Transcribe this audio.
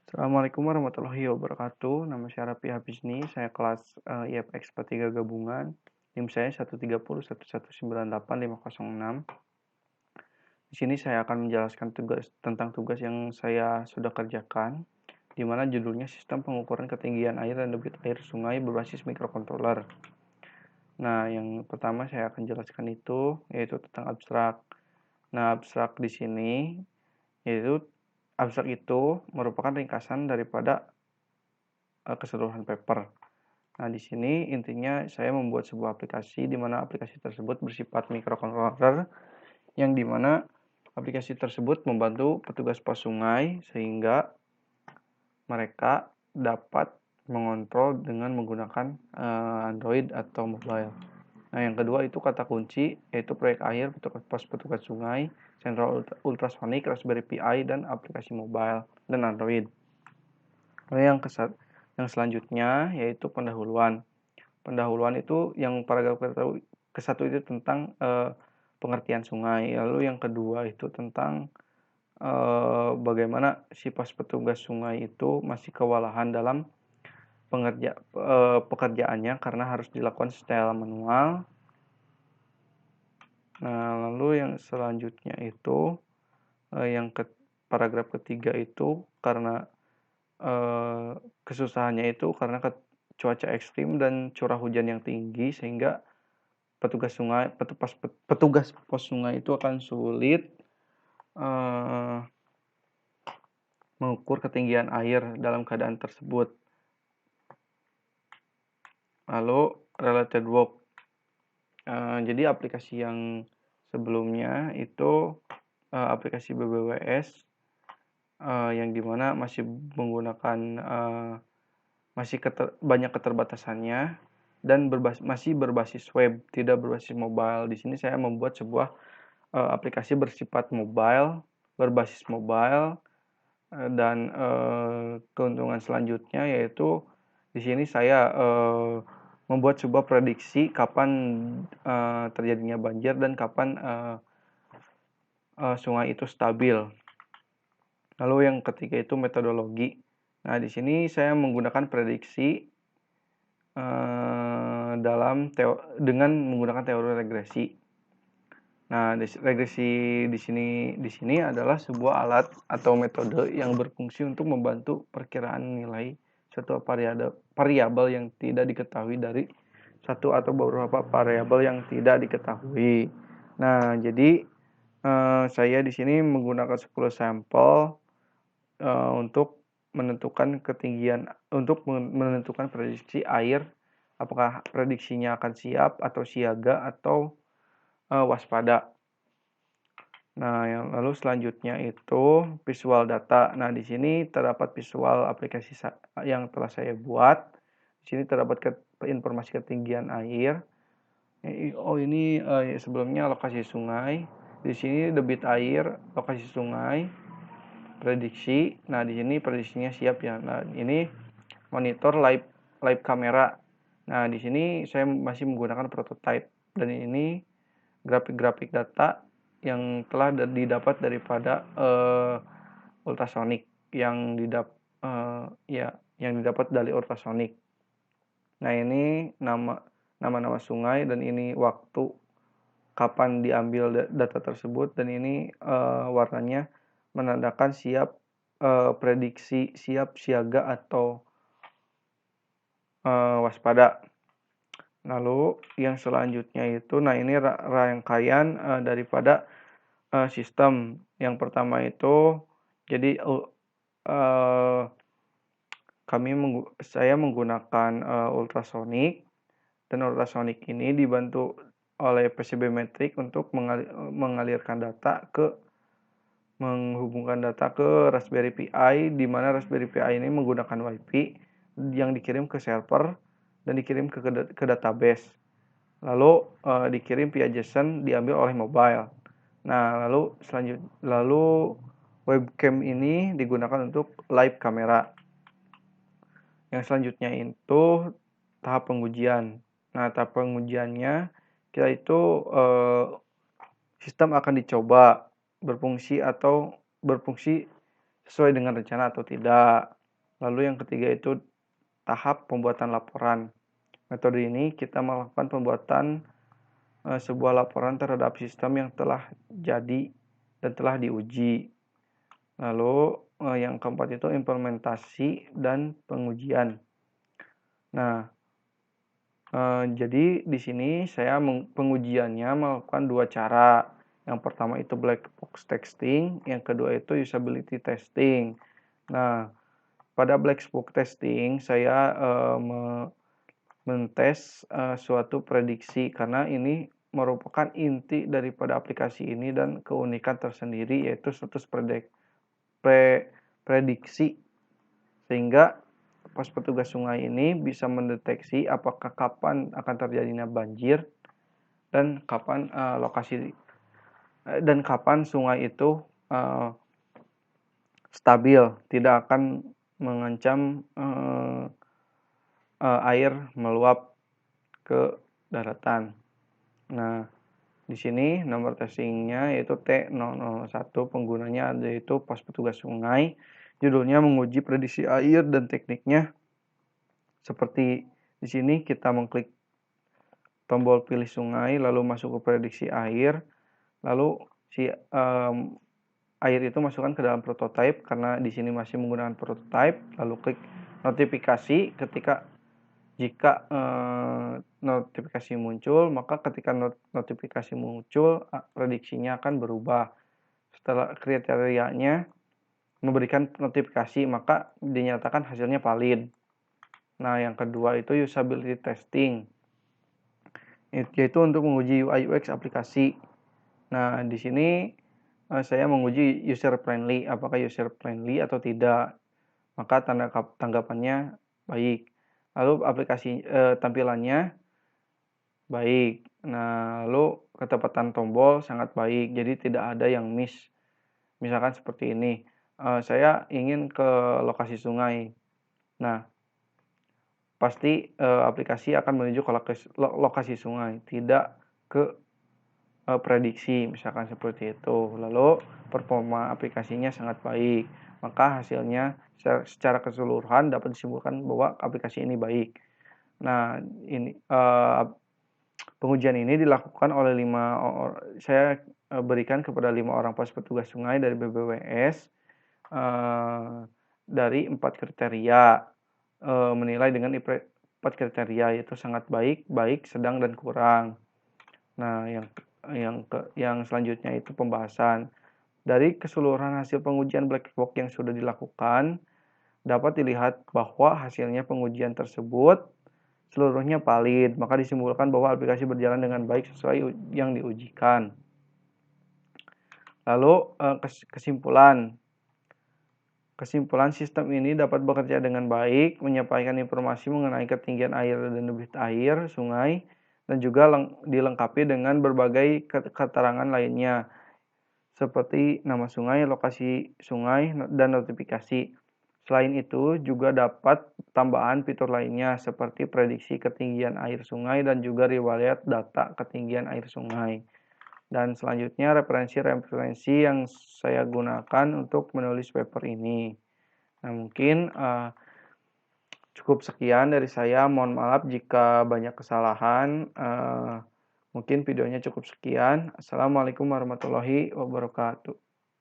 Assalamualaikum warahmatullahi wabarakatuh. Nama saya Raffi Hafizni, saya kelas IFX IPA 3 gabungan. NIM saya 1301198 506. Di sini saya akan menjelaskan tentang tugas yang saya sudah kerjakan, di mana judulnya Sistem Pengukuran Ketinggian Air dan Debit Air Sungai Berbasis Mikrokontroler. Nah, yang pertama saya akan jelaskan itu yaitu tentang abstrak. Nah, abstrak di sini yaitu abstrak itu merupakan ringkasan daripada keseluruhan paper. Nah, di sini intinya saya membuat sebuah aplikasi di mana aplikasi tersebut bersifat microcontroller yang di mana aplikasi tersebut membantu petugas pos sungai sehingga mereka dapat mengontrol dengan menggunakan Android atau mobile. Nah, yang kedua itu kata kunci yaitu proyek air, petugas sungai, sentral ultrasonic, Raspberry Pi dan aplikasi mobile dan Android. Lalu yang selanjutnya yaitu pendahuluan. Pendahuluan itu yang paragraf ke-1 itu tentang pengertian sungai. Lalu yang kedua itu tentang bagaimana si petugas sungai itu masih kewalahan dalam pekerjaannya karena harus dilakukan secara manual. Nah, lalu yang selanjutnya itu paragraf ketiga itu karena kesusahannya itu karena cuaca ekstrim dan curah hujan yang tinggi sehingga petugas pos sungai itu akan sulit mengukur ketinggian air dalam keadaan tersebut. Lalu related work. Jadi aplikasi yang sebelumnya itu aplikasi BBWS yang dimana masih menggunakan banyak keterbatasannya dan masih berbasis web, tidak berbasis mobile. Di sini saya membuat sebuah aplikasi bersifat mobile, berbasis mobile, dan keuntungan selanjutnya yaitu di sini saya membuat sebuah prediksi kapan terjadinya banjir dan kapan sungai itu stabil. Lalu yang ketiga itu metodologi. Nah, di sini saya menggunakan prediksi dengan menggunakan teori regresi. Nah, regresi di sini adalah sebuah alat atau metode yang berfungsi untuk membantu perkiraan nilai suatu variabel yang tidak diketahui dari satu atau beberapa variabel yang tidak diketahui. Nah, jadi saya di sini menggunakan 10 sampel untuk menentukan prediksi air, apakah prediksinya akan siap atau siaga atau waspada. Nah, yang lalu selanjutnya itu visual data. Nah, di sini terdapat visual aplikasi yang telah saya buat. Di sini terdapat informasi ketinggian air. Oh, ini sebelumnya lokasi sungai. Di sini debit air, lokasi sungai, prediksi. Nah, di sini prediksinya siap ya. Nah, ini monitor live kamera. Nah, di sini saya masih menggunakan prototype dan ini grafik-grafik data yang telah didapat daripada ultrasonic yang didapat dari ultrasonic. Nah, ini nama sungai dan ini waktu kapan diambil data tersebut dan ini warnanya menandakan siap prediksi, siap siaga atau waspada. Lalu yang selanjutnya itu, nah ini rangkaian daripada sistem. Yang pertama itu, jadi saya menggunakan ultrasonic dan ultrasonic ini dibantu oleh PCB Metric untuk menghubungkan data ke Raspberry Pi, di mana Raspberry Pi ini menggunakan Wi-Fi yang dikirim ke server dan dikirim ke database. Lalu dikirim via JSON diambil oleh mobile. Nah, lalu webcam ini digunakan untuk live kamera. Yang selanjutnya itu tahap pengujian. Nah, tahap pengujiannya kita itu sistem akan dicoba berfungsi sesuai dengan rencana atau tidak. Lalu yang ketiga itu tahap pembuatan laporan. Metode ini kita melakukan pembuatan sebuah laporan terhadap sistem yang telah jadi dan telah diuji. Lalu yang keempat itu implementasi dan pengujian. Nah, jadi di sini saya pengujiannya melakukan dua cara. Yang pertama itu black box testing, yang kedua itu usability testing. Nah, pada black box testing saya mentes suatu prediksi karena ini merupakan inti daripada aplikasi ini dan keunikan tersendiri yaitu status prediksi, sehingga pos petugas sungai ini bisa mendeteksi apakah kapan akan terjadinya banjir dan kapan kapan sungai itu stabil, tidak akan mengancam air meluap ke daratan. Nah, di sini nomor testingnya yaitu T001, penggunanya yaitu pos petugas sungai. Judulnya menguji prediksi air dan tekniknya. Seperti di sini kita mengklik tombol pilih sungai, lalu masuk ke prediksi air, lalu si air itu masukkan ke dalam prototype karena di sini masih menggunakan prototype, lalu klik notifikasi jika notifikasi muncul, maka ketika notifikasi muncul prediksinya akan berubah. Setelah kriterianya memberikan notifikasi, maka dinyatakan hasilnya valid. Nah, yang kedua itu usability testing, yaitu untuk menguji UI UX aplikasi. Nah, di sini saya menguji user friendly, apakah user friendly atau tidak. Maka tanggapannya baik. Lalu aplikasi tampilannya baik. Nah, lalu ketepatan tombol sangat baik, jadi tidak ada yang miss. Misalkan seperti ini, saya ingin ke lokasi sungai. Nah, pasti aplikasi akan menuju ke lokasi sungai, tidak ke prediksi, misalkan seperti itu. Lalu performa aplikasinya sangat baik, maka hasilnya secara keseluruhan dapat disimpulkan bahwa aplikasi ini baik. Nah, ini pengujian ini dilakukan oleh saya berikan kepada 5 orang pos petugas sungai dari BBWS dari 4 kriteria, menilai dengan 4 kriteria, yaitu sangat baik, baik, sedang, dan kurang. Nah, yang selanjutnya itu pembahasan. Dari keseluruhan hasil pengujian black box yang sudah dilakukan, dapat dilihat bahwa hasilnya pengujian tersebut seluruhnya valid, maka disimpulkan bahwa aplikasi berjalan dengan baik sesuai yang diujikan. Lalu kesimpulan sistem ini dapat bekerja dengan baik, menyampaikan informasi mengenai ketinggian air dan debit air sungai, dan juga dilengkapi dengan berbagai keterangan lainnya, seperti nama sungai, lokasi sungai, dan notifikasi. Selain itu, juga dapat tambahan fitur lainnya seperti prediksi ketinggian air sungai dan juga riwayat data ketinggian air sungai. Dan selanjutnya referensi yang saya gunakan untuk menulis paper ini. Nah, mungkin cukup sekian dari saya. Mohon maaf jika banyak kesalahan. Mungkin videonya cukup sekian. Assalamualaikum warahmatullahi wabarakatuh.